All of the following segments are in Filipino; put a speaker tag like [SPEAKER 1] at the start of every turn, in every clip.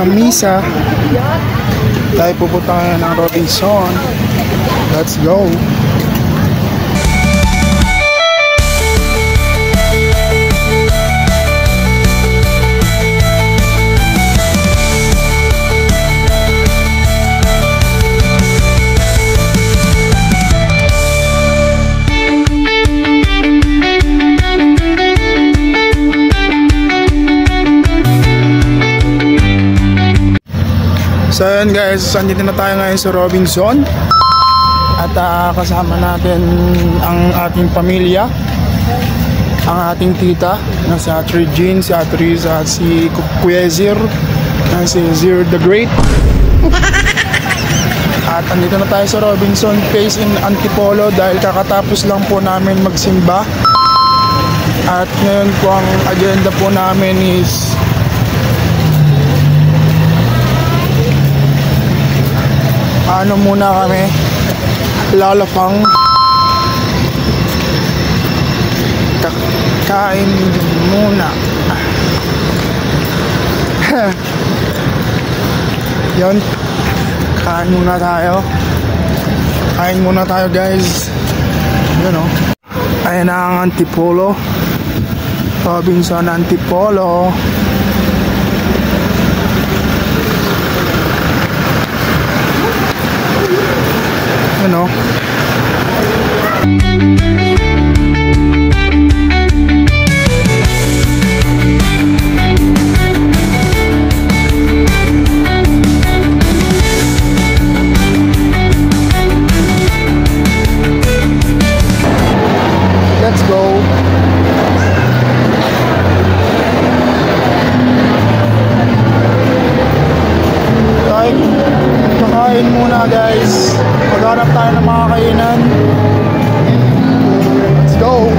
[SPEAKER 1] ng misa. Tayo pupunta ngayon ng Robinson. Let's go! So yun guys, andito na tayo ngayon sa Robinson. At kasama natin ang ating pamilya, ang ating tita na si Ate Jean, si Ate Riza, si Kuya Zir, na si Zir the Great. At andito na tayo sa Robinson Place in Antipolo dahil kakatapos lang po namin magsimba. At ngayon po ang agenda po namin is ano muna kami, lalapang kain muna. Yun, kain muna tayo guys. Yun o, ayan na ang Antipolo, Robinson Antipolo. Ano? Let's go. Kakain muna guys. Maghanap tayo ng mga kainan. Let's go!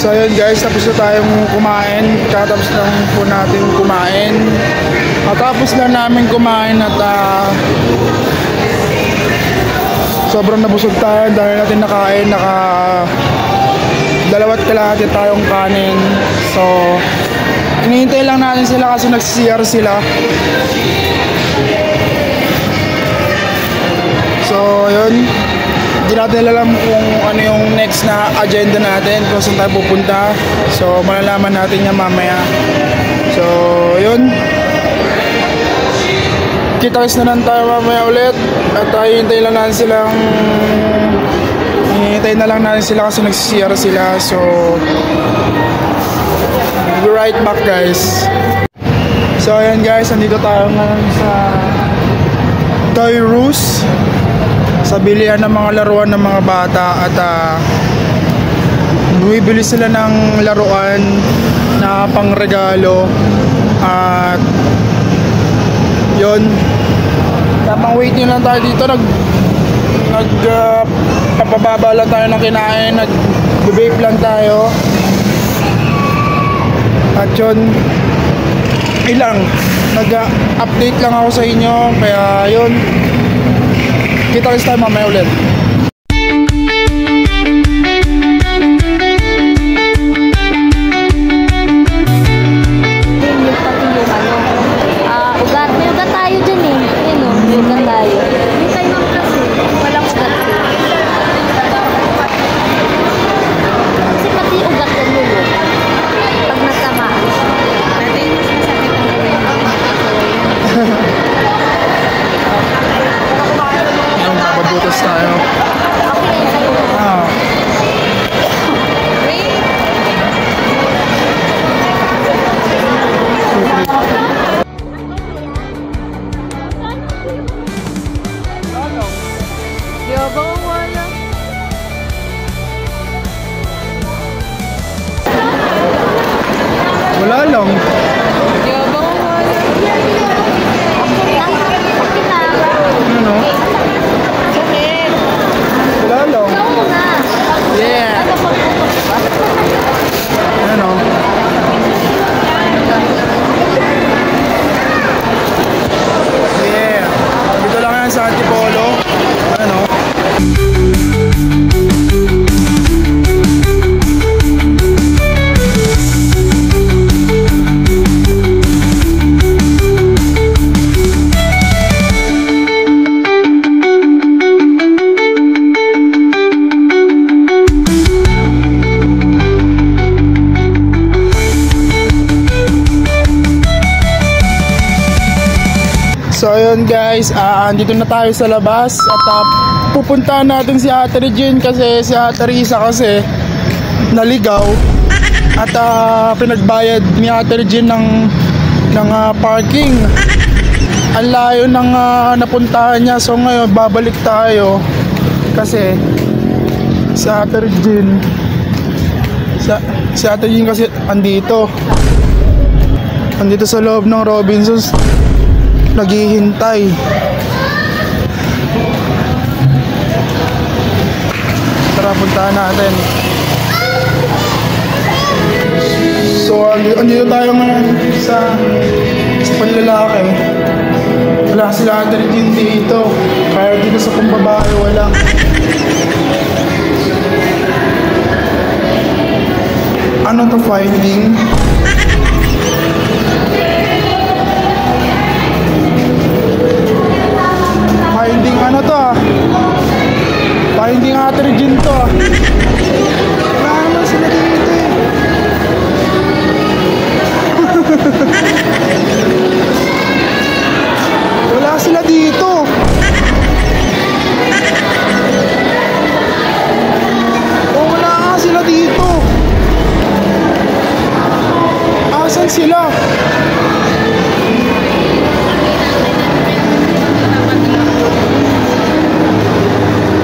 [SPEAKER 1] So ayun guys, tapos na tayong kumain. Katapos lang po natin kumain. Tapos lang namin kumain at sobrang nabusog tayo dahil natin nakain. Dalawat kalahati tayong kanin. So hinihintay lang natin sila kasi nag-CR sila. So yun, hindi natin alam kung ano yung next na agenda natin, kung saan tayo pupunta. So malalaman natin yan mamaya. So yun, kita-kits na lang tayo mamaya ulit. At hihintay na lang natin sila kasi nag-CR sila. So we'll be right back guys. So ayan guys, nandito tayo ngayon sa Toy Roos, sa bilihan ng mga laruan ng mga bata. At bumibili sila ng laruan na pangregalo. At yun, tapang wait nyo lang tayo dito. Papababa lang tayo ng kinain, nag-vape lang tayo. At yun, nag-update lang ako sa inyo. Kaya yun, Kita-kits tayo mamaya ulit. Wala lang. Ano? Wala lang. Yeah. Ano? Yeah. Dito lang yan sa Antipolo. Ano? So ayun guys, andito na tayo sa labas at pupuntahan natin si Ate Regine kasi si Ate Risa kasi naligaw at pinagbayad ni Ate Regine ng parking. Ang layo ng napuntahan niya, so ngayon babalik tayo kasi si Ate Regine kasi andito sa loob ng Robinsons naghihintay. Tara, puntahan natin. So, andito tayo ngayon sa panlalaki. Wala sila Ate Regine dito. Kaya dito sa pambabae, wala. Ano to, finding? Finding ano to Finding Ate Regine to Wala naman sila dito Wala sila dito. Wala nga sila dito. Asan sila?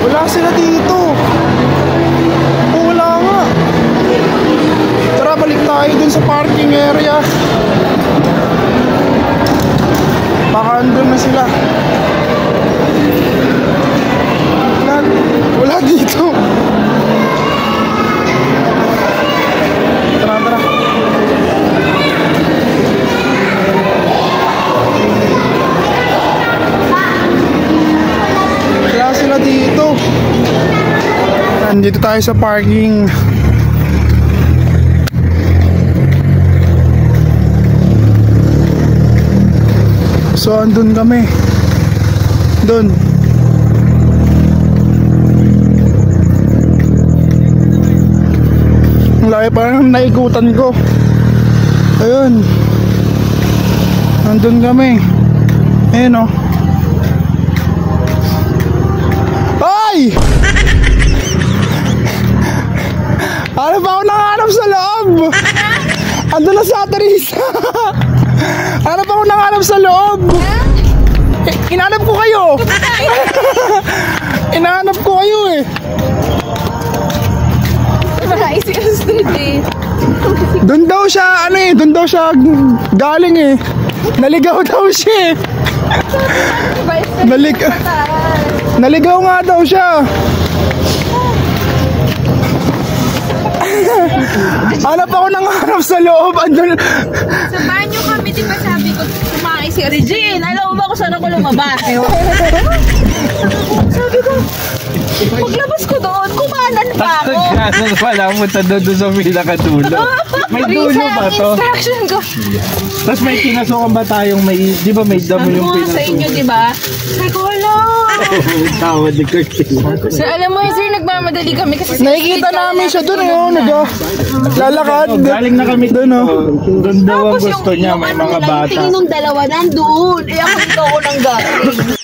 [SPEAKER 1] Wala sila dito. Wala nga. Tara, balik tayo dun sa parking area. Baka andun na sila. Wala dito. Tara, tara. Wala sila dito. Nandito tayo sa parking. So andun kami. Doon. Ang laki parang naikutan ko. Ayun. Andun kami. Ayun o. Ay! Ano ba ako nanganap sa loob? Andun na sa Ate Risa. Ano ba ako nanganap sa loob? Inanap ko kayo. Inanap ko kayo eh. Doon daw siya, ano eh, doon daw siya galing eh. Naligaw daw siya eh. Naligaw nga daw siya. Ano pa ako nangarap sa loob? Andun.
[SPEAKER 2] Sa banyo kami, di ba sabi ko, kumain si Regine. Alam mo ba kung saan ako lumabas? Sabi ko, paglabas ko doon, kumanan pa ako.
[SPEAKER 3] Wala mo doon sa pinakadulo. May dulo ba to?
[SPEAKER 2] Instruction ko.
[SPEAKER 3] Tapos may pinasukan ba tayong may, di ba may damo
[SPEAKER 2] Sabi
[SPEAKER 3] yung
[SPEAKER 2] mo sa inyo,
[SPEAKER 3] pinasukan?
[SPEAKER 2] di ba? Sabi ko, wala.
[SPEAKER 3] Tawad ni Kirsten.
[SPEAKER 2] So, alam mo, sir, nagmamadali kami kasi...
[SPEAKER 1] Nakikita namin siya doon, naglalakad.
[SPEAKER 3] Galing na kami
[SPEAKER 1] doon, oh.
[SPEAKER 3] Doon daw ang gusto niya, may mga bata.
[SPEAKER 2] Tingin nung dalawa nandun. Eh, ako ikaw ko nang galing.